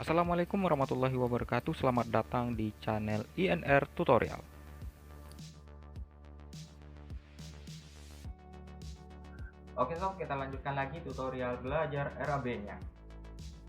Assalamualaikum warahmatullahi wabarakatuh. Selamat datang di channel INR Tutorial. Oke sob, kita lanjutkan lagi tutorial belajar RAB-nya.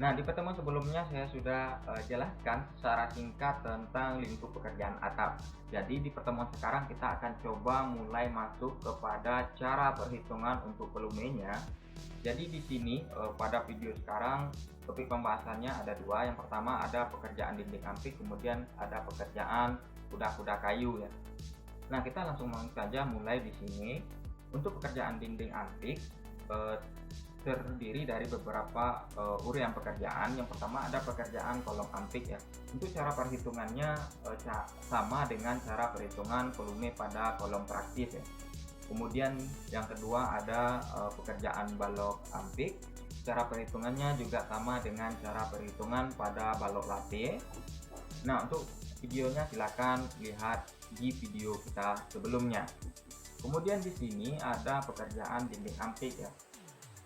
Nah, di pertemuan sebelumnya saya sudah jelaskan secara singkat tentang lingkup pekerjaan atap. Jadi di pertemuan sekarang kita akan coba mulai masuk kepada cara perhitungan untuk volumenya. Jadi di sini pada video sekarang topik pembahasannya ada dua. Yang pertama ada pekerjaan dinding ampik, kemudian ada pekerjaan kuda-kuda kayu ya. Nah, kita langsung saja mulai di sini. Untuk pekerjaan dinding ampik terdiri dari beberapa urian pekerjaan. Yang pertama ada pekerjaan kolom ampik ya. Untuk cara perhitungannya sama dengan cara perhitungan volume pada kolom praktis ya. Kemudian yang kedua ada pekerjaan balok ampik. Cara perhitungannya juga sama dengan cara perhitungan pada balok latte. Nah, untuk videonya silakan lihat di video kita sebelumnya. Kemudian di sini ada pekerjaan dinding ampik ya.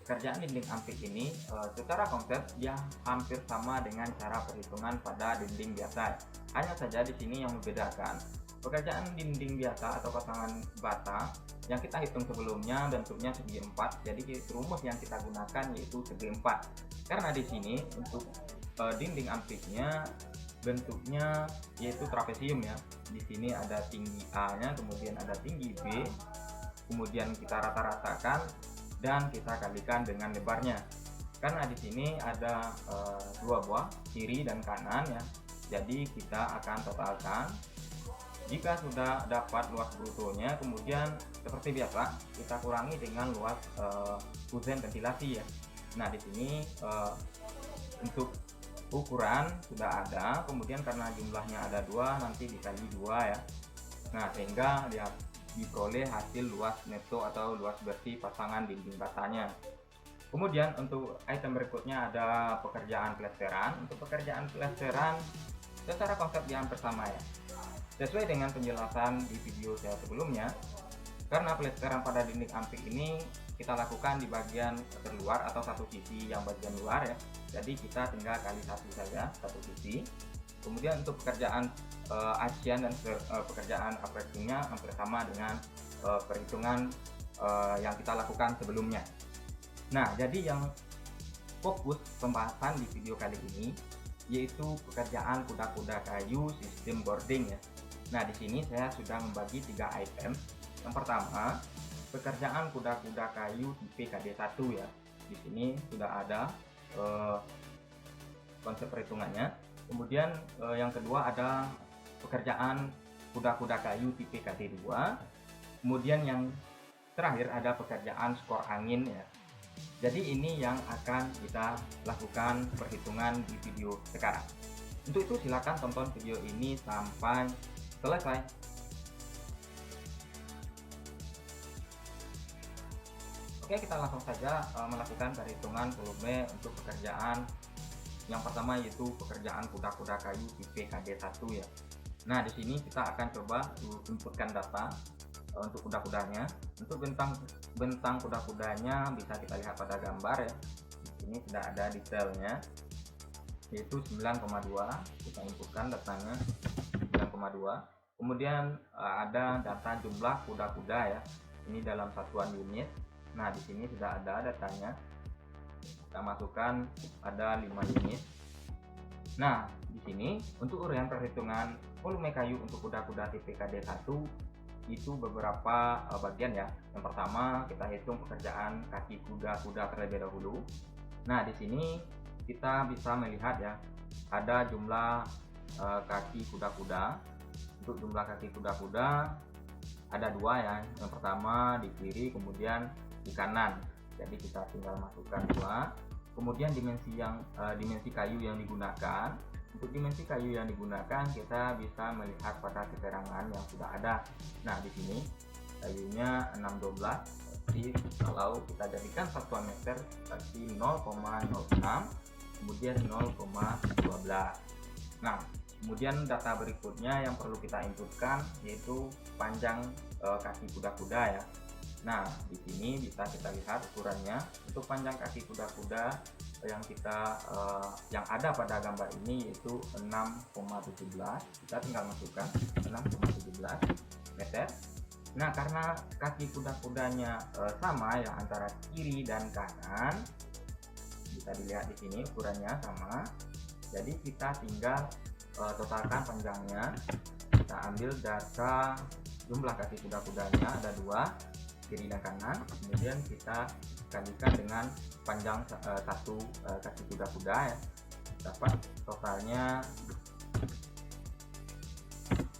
Pekerjaan dinding ampik ini secara konsep dia hampir sama dengan cara perhitungan pada dinding biasa. Hanya saja di sini yang membedakan, pekerjaan dinding biasa atau pasangan bata yang kita hitung sebelumnya bentuknya segi 4. Jadi rumus yang kita gunakan yaitu segi 4. Karena di sini untuk dinding ampiknya bentuknya yaitu trapesium ya. Di sini ada tinggi A-nya, kemudian ada tinggi B, kemudian kita rata-ratakan dan kita kalikan dengan lebarnya. Karena di sini ada dua buah kiri dan kanan ya. Jadi kita akan totalkan. Jika sudah dapat luas brutonya, kemudian seperti biasa kita kurangi dengan luas kusen ventilasi ya. Nah, di sini untuk ukuran sudah ada, kemudian karena jumlahnya ada dua, nanti dikali dua ya. Nah, sehingga dia diperoleh hasil luas neto atau luas bersih pasangan dinding batanya. Kemudian untuk item berikutnya ada pekerjaan plesteran. Untuk pekerjaan plesteran secara konsep yang bersama ya. Sesuai dengan penjelasan di video saya sebelumnya, karena plesteran pada dinding ampik ini kita lakukan di bagian terluar atau satu sisi yang bagian luar ya. Jadi kita tinggal kali satu saja, satu sisi. Kemudian untuk pekerjaan acian dan pekerjaan apresinya hampir sama dengan perhitungan yang kita lakukan sebelumnya. Nah, jadi yang fokus pembahasan di video kali ini yaitu pekerjaan kuda-kuda kayu sistem boarding ya. Nah, di sini saya sudah membagi 3 item. Yang pertama, pekerjaan kuda-kuda kayu tipe KD1 ya. Di sini sudah ada konsep perhitungannya. Kemudian yang kedua ada pekerjaan kuda-kuda kayu tipe KD2. Kemudian yang terakhir ada pekerjaan skor angin ya. Jadi ini yang akan kita lakukan perhitungan di video sekarang. Untuk itu silakan tonton video ini sampai selesai. Oke, kita langsung saja melakukan perhitungan volume untuk pekerjaan yang pertama yaitu pekerjaan kuda-kuda kayu tipe KD1 ya. Nah, di sini kita akan coba inputkan data untuk kuda-kudanya. Untuk bentang kuda-kudanya bisa kita lihat pada gambar ya. Di sini sudah ada detailnya yaitu 9,2. Kita inputkan datanya 9,2. Kemudian ada data jumlah kuda-kuda ya. Ini dalam satuan unit. Nah, di sini sudah ada datanya. Kita masukkan ada 5 unit. Nah, di sini untuk urian perhitungan volume kayu untuk kuda-kuda tipe KD1 itu beberapa bagian ya. Yang pertama kita hitung pekerjaan kaki kuda-kuda terlebih dahulu. Nah, di sini kita bisa melihat ya, ada jumlah kaki kuda-kuda. Untuk jumlah kaki kuda-kuda ada dua ya. Yang pertama di kiri, kemudian di kanan. Jadi kita tinggal masukkan dua. Kemudian dimensi kayu yang digunakan. Untuk dimensi kayu yang digunakan kita bisa melihat pada keterangan yang sudah ada. Nah, di sini kayunya 612. Jadi kalau kita jadikan satuan meter berarti 0,06, kemudian 0,12. Nah, kemudian data berikutnya yang perlu kita inputkan yaitu panjang kaki kuda-kuda ya. Nah, di sini bisa kita lihat ukurannya. Untuk panjang kaki kuda-kuda yang ada pada gambar ini yaitu 6,17. Kita tinggal masukkan 6,17 meter. Nah, karena kaki kuda-kudanya sama ya antara kiri dan kanan, bisa dilihat di sini ukurannya sama. Jadi kita tinggal totalkan panjangnya. Kita ambil data jumlah kaki kuda-kudanya ada 2, kiri dan kanan. Kemudian kita kalikan dengan panjang satu kaki kuda-kuda ya, dapat totalnya.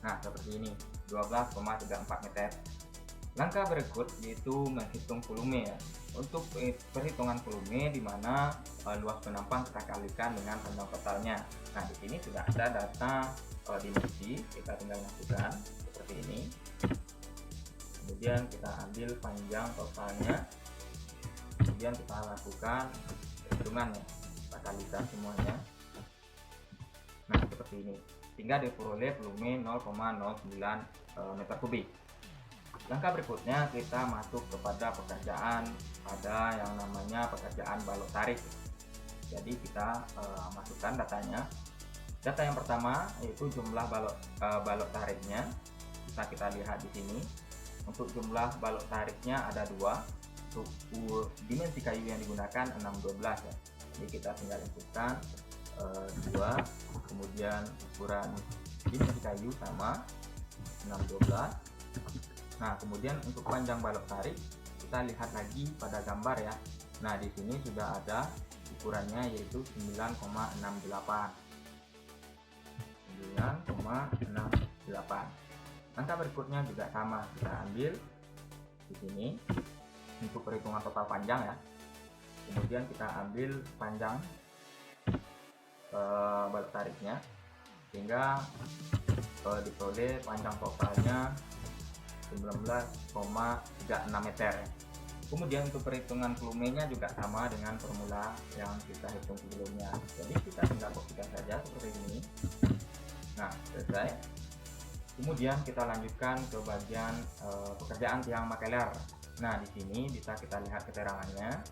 Nah, seperti ini 12,34 meter. Langkah berikut yaitu menghitung volume ya. Untuk perhitungan volume di mana luas penampang kita kalikan dengan panjang totalnya. Nah, di sini sudah ada data dimensi, kita tinggal masukkan seperti ini. Kemudian kita ambil panjang totalnya. Kemudian kita lakukan perhitungannya, kita kalikan semuanya. Nah, seperti ini, sehingga diperoleh volume 0,09 meter kubik. Langkah berikutnya kita masuk kepada pekerjaan pada yang namanya pekerjaan balok tarik. Jadi kita masukkan datanya. Data yang pertama yaitu jumlah balok tariknya. Bisa kita lihat di sini. Untuk jumlah balok tariknya ada 2. Untuk dimensi kayu yang digunakan 612 ya. Jadi kita tinggal inputkan 2, kemudian ukuran dimensi kayu sama 612. Nah, kemudian untuk panjang balok tarik kita lihat lagi pada gambar ya. Nah, di sini sudah ada ukurannya yaitu 9,68. Langkah berikutnya juga sama, kita ambil di sini untuk perhitungan total panjang ya. Kemudian kita ambil panjang balok tariknya sehingga diperoleh panjang totalnya 19,36 meter ya. Kemudian untuk perhitungan volumenya juga sama dengan formula yang kita hitung sebelumnya. Jadi kita tinggal kopikan saja seperti ini. Nah, selesai. Kemudian kita lanjutkan ke bagian pekerjaan tiang makelar. Nah, di sini bisa kita lihat keterangannya.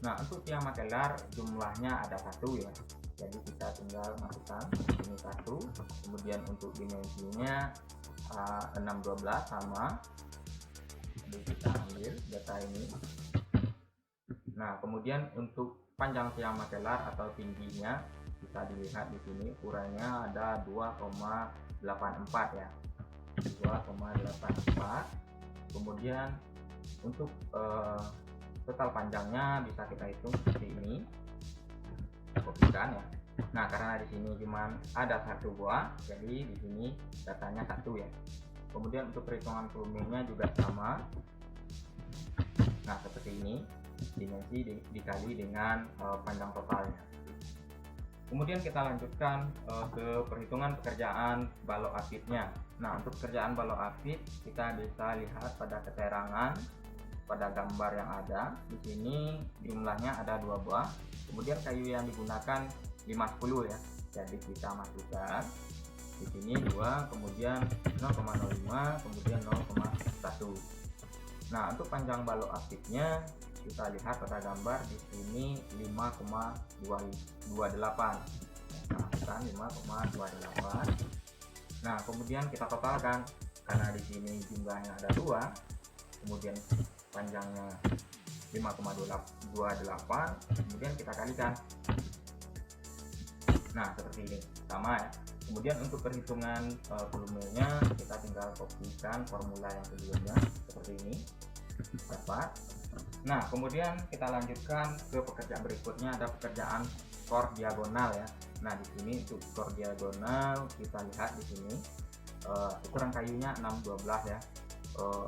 Nah, untuk tiang makelar jumlahnya ada 1 ya. Jadi kita tinggal masukkan ini 1. Kemudian untuk dimensinya 612 sama. Jadi kita ambil data ini. Nah, kemudian untuk panjang tiang makelar atau tingginya bisa dilihat di sini ukurannya ada 2,84 ya. 2,84. Kemudian untuk total panjangnya bisa kita hitung seperti ini. Kopikan ya. Nah, karena di sini cuma ada 1 buah, jadi di sini datanya 1 ya. Kemudian untuk perhitungan volumenya juga sama. Nah, seperti ini, dimensi dikali dengan panjang totalnya. Kemudian kita lanjutkan ke perhitungan pekerjaan balok apitnya. Nah, untuk pekerjaan balok apit kita bisa lihat pada keterangan pada gambar yang ada. Di sini jumlahnya ada 2 buah. Kemudian kayu yang digunakan 510 ya. Jadi kita masukkan di sini 2, kemudian 0,05, kemudian 0,1. Nah, untuk panjang balok apitnya kita lihat pada gambar di sini 5,28. Nah, bukan 5,28. Nah, kemudian kita totalkan karena di sini jumlahnya ada 2, kemudian panjangnya 5,28, kemudian kita kalikan. Nah, seperti ini, sama ya. Kemudian untuk perhitungan volumenya kita tinggal kopikan formula yang sebelumnya seperti ini, dapat. Nah, kemudian kita lanjutkan ke pekerjaan berikutnya, ada pekerjaan skor diagonal ya. Nah, di sini untuk skor diagonal kita lihat di sini ukuran kayunya 612 ya.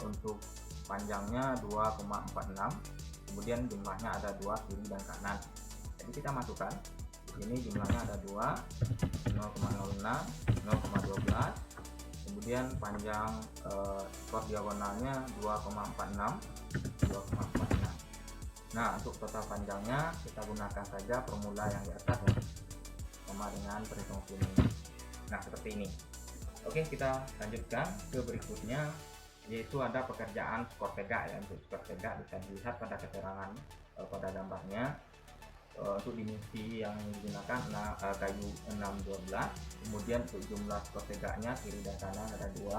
Untuk panjangnya 2,46. Kemudian jumlahnya ada 2 kiri dan kanan. Jadi kita masukkan. Di sini jumlahnya ada 2, 0,06, 0,12. Kemudian panjang skor diagonalnya 2,46. Nah, untuk total panjangnya kita gunakan saja formula yang di atas ya, sama dengan perhitungan ini. Nah, seperti ini. Oke, kita lanjutkan ke berikutnya, yaitu ada pekerjaan skor tegak ya. Untuk skor tegak bisa dilihat pada keterangan pada gambarnya. Untuk dimensi yang digunakan kayu 612. Kemudian untuk jumlah skor tegaknya kiri dan kanan ada 2.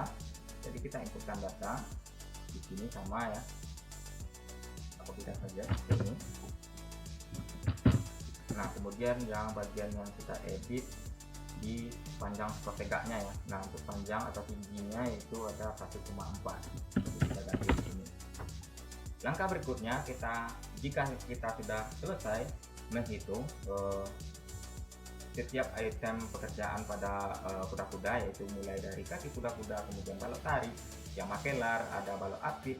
Jadi kita inputkan data di sini sama ya, aku tidak saja ini. Nah kemudian yang bagian yang kita edit di panjang skor tegaknya ya. Nah untuk panjang atau tingginya itu ada 1,4. Jadi kita ganti di sini. Langkah berikutnya jika kita sudah selesai menghitung setiap item pekerjaan pada kuda-kuda, yaitu mulai dari kaki kuda-kuda, kemudian balok tarik, yang makelar, ada balok apit,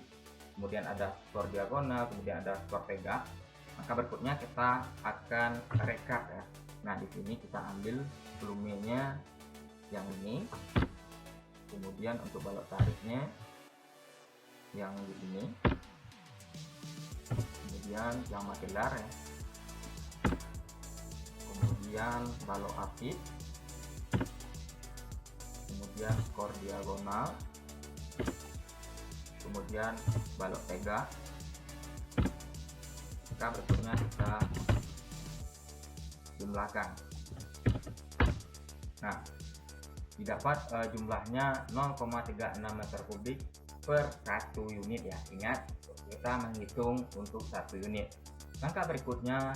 kemudian ada skor diagonal, kemudian ada skor tegak. Maka berikutnya kita akan rekap ya. Nah di sini kita ambil volumenya yang ini, kemudian untuk balok tariknya yang di sini, kemudian yang makelar ya, kemudian balok apit, kemudian skor diagonal, kemudian balok tegak. Maka berikutnya kita jumlahkan. Nah didapat jumlahnya 0,36 meter kubik per 1 unit ya. Ingat, kita menghitung untuk 1 unit. Langkah berikutnya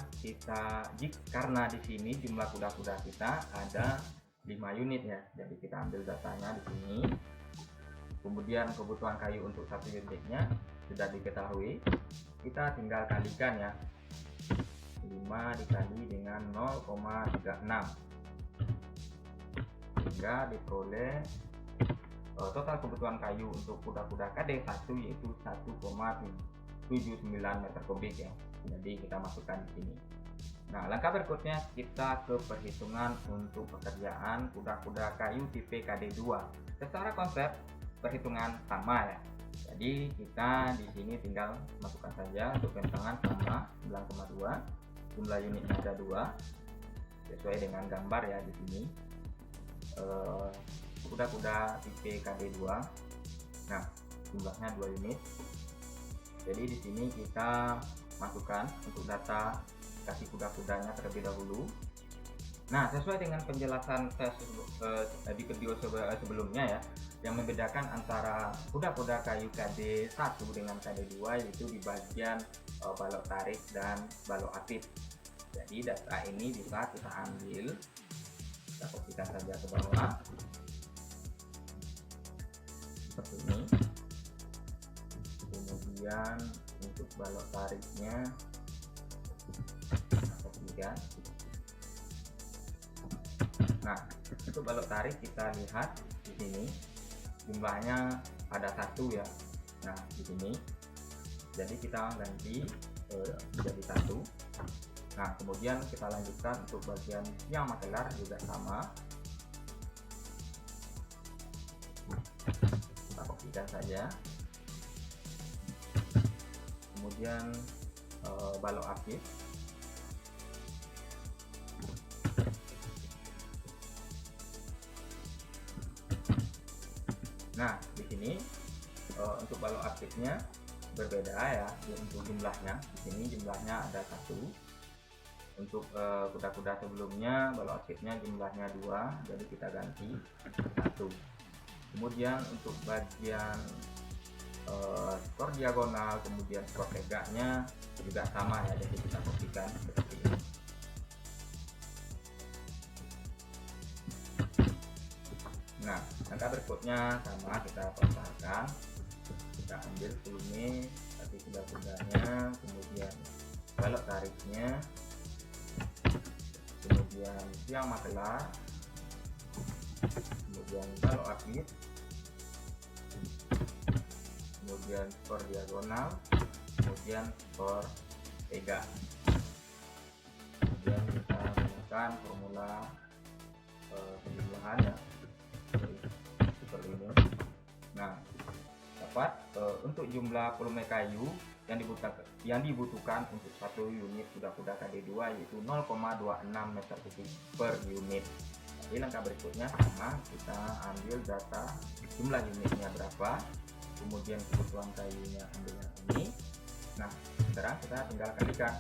karena di sini jumlah kuda-kuda kita ada 5 unit ya, jadi kita ambil datanya di sini. Kemudian kebutuhan kayu untuk 1 unitnya sudah diketahui, kita tinggal kalikan ya, 5 dikali dengan 0,36 sehingga diperoleh total kebutuhan kayu untuk kuda-kuda KD1 yaitu 1,79 meter kubik ya. Jadi kita masukkan di sini. Nah langkah berikutnya kita ke perhitungan untuk pekerjaan kuda-kuda kayu tipe KD2. Secara konsep perhitungan sama ya. Jadi kita di sini tinggal masukkan saja untuk bentangan sama 9,2. Jumlah unitnya ada 2 sesuai dengan gambar ya di sini. Kuda-kuda tipe KD2. Nah jumlahnya 2 unit. Jadi di sini kita masukkan untuk data kaki kuda-kudanya terlebih dahulu. Nah sesuai dengan penjelasan di video sebelumnya ya, yang membedakan antara kuda-kuda kayu KD1 dengan KD2 yaitu di bagian balok tarik dan balok apit. Jadi data ini bisa kita ambil, kita kopikan saja ke bawah seperti ini. Kemudian untuk balok tariknya kopikan. Nah untuk balok tarik kita lihat di sini jumlahnya ada 1 ya. Nah di sini jadi kita ganti menjadi 1. Nah kemudian kita lanjutkan untuk bagian yang makelar juga sama, kita kopikan saja. Kemudian balok apit, nah di sini untuk balok apitnya berbeda ya untuk jumlahnya. Di sini jumlahnya ada 1. Untuk kuda-kuda sebelumnya balok apitnya jumlahnya 2, jadi kita ganti 1. Kemudian untuk bagian skor diagonal, kemudian skor tegaknya juga sama ya, jadi kita kopikan seperti ini. Nah langkah berikutnya sama, kita pasangkan, kita ambil volume kaki kuda-kudanya, kemudian balok tariknya, kemudian tiang makelar, kemudian balok apit, kemudian skor diagonal, kemudian skor tegak. Kemudian kita gunakan formula penjumlahan ya seperti ini. Nah dapat untuk jumlah volume kayu yang dibutuhkan untuk 1 unit kuda-kuda KD2 yaitu 0,26 meter kubik per unit. Jadi langkah berikutnya sama, kita ambil data jumlah unitnya berapa, kemudian kebutuhan kayunya ambil yang ini. Nah sekarang kita tinggal kalikan.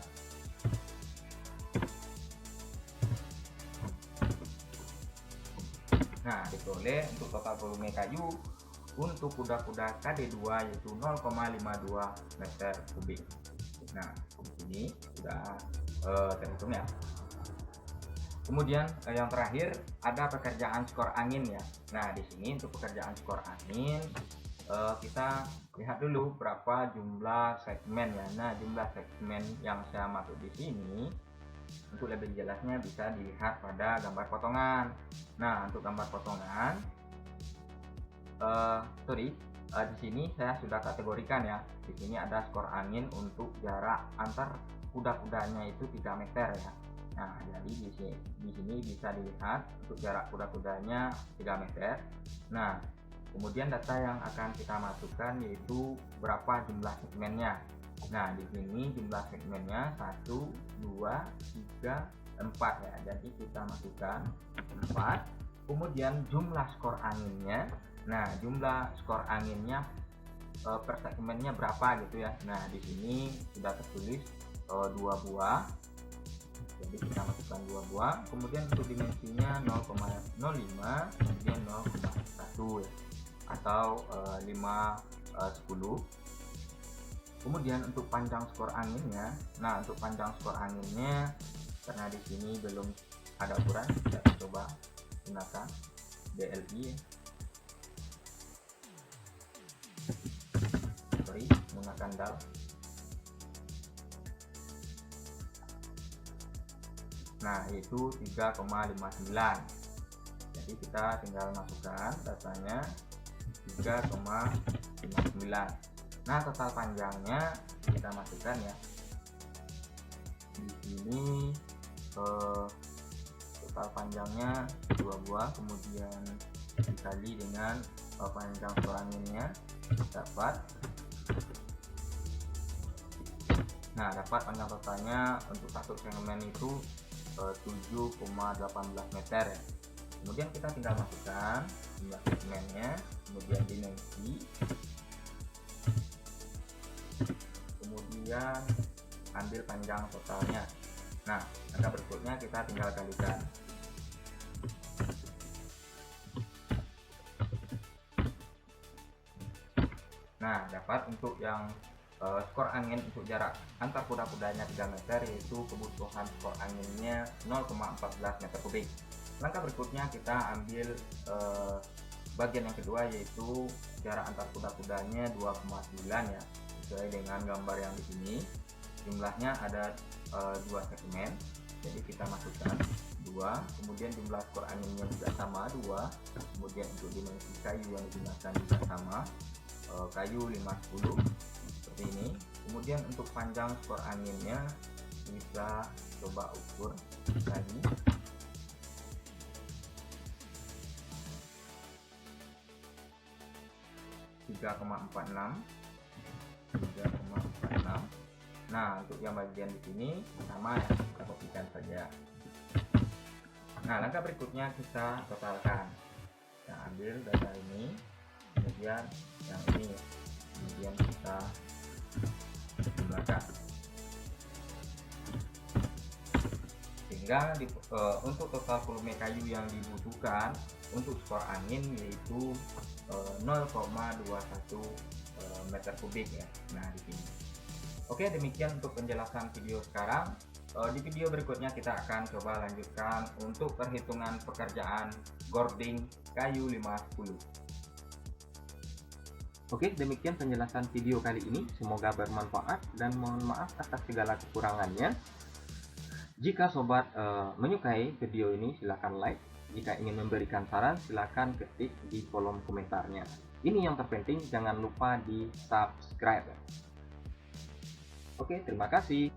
Nah, diperoleh untuk total volume kayu untuk kuda-kuda KD2 yaitu 0,52 meter kubik. Nah, di sini sudah terhitung ya. Kemudian yang terakhir ada pekerjaan skor angin ya. Nah, di sini untuk pekerjaan skor angin kita lihat dulu berapa jumlah segmen ya. Nah, jumlah segmen yang saya maksud di sini untuk lebih jelasnya bisa dilihat pada gambar potongan. Nah, untuk gambar potongan di sini saya sudah kategorikan ya. Di sini ada skor angin untuk jarak antar kuda-kudanya itu 3 meter ya. Nah, jadi di sini bisa dilihat untuk jarak kuda-kudanya 3 meter. Nah, kemudian data yang akan kita masukkan yaitu berapa jumlah segmennya. Nah, di sini jumlah segmennya 1, 2, 3, 4 ya. Jadi kita masukkan 4. Kemudian jumlah skor anginnya. Nah, jumlah skor anginnya per segmennya berapa gitu ya. Nah, di sini sudah tertulis 2 buah. Jadi kita masukkan 2 buah. Kemudian untuk dimensinya 0,05, kemudian 0,1 ya, atau 5/10. Kemudian untuk panjang skor anginnya, nah untuk panjang skor anginnya karena di sini belum ada ukuran, kita coba gunakan DLI. Menggunakan DAL. Nah, yaitu 3,59. Jadi kita tinggal masukkan datanya 3,59. Nah, total panjangnya kita masukkan ya. Di sini total panjangnya 2 buah, kemudian dikali dengan panjang skor anginnya dapat. Nah, dapat panjang totalnya untuk satu segmen itu 7,18 meter ya. Kemudian kita tinggal masukkan jumlah segmennya, kemudian dimensi, kemudian ambil panjang totalnya. Nah, langkah berikutnya kita tinggal kalikan. Nah, dapat untuk yang skor angin untuk jarak antar kuda-kudanya 3 meter, yaitu kebutuhan skor anginnya 0,14 meter kubik. Langkah berikutnya kita ambil bagian yang kedua, yaitu jarak antar kuda-kudanya 2,9 ya, sesuai dengan gambar yang di sini. Jumlahnya ada 2 segmen, jadi kita masukkan 2. Kemudian jumlah skor anginnya juga sama 2. Kemudian untuk dimensi kayu yang digunakan juga sama, kayu 5/10 seperti ini. Kemudian untuk panjang skor anginnya bisa coba ukur lagi. Tiga koma empat enam. Nah, untuk yang bagian di sini sama ya, kita kopikan saja. Nah, langkah berikutnya kita totalkan. Kita ambil data ini, kemudian yang ini, kemudian kita jumlahkan. Sehingga untuk total volume kayu yang dibutuhkan untuk skor angin yaitu 0,21 meter kubik ya. Nah, di sini. Oke, demikian untuk penjelasan video sekarang. Di video berikutnya kita akan coba lanjutkan untuk perhitungan pekerjaan gording kayu 5/10. Oke, demikian penjelasan video kali ini. Semoga bermanfaat dan mohon maaf atas segala kekurangannya. Jika sobat menyukai video ini, silahkan like. Jika ingin memberikan saran, silahkan ketik di kolom komentarnya. Ini yang terpenting, jangan lupa di subscribe. Oke, terima kasih.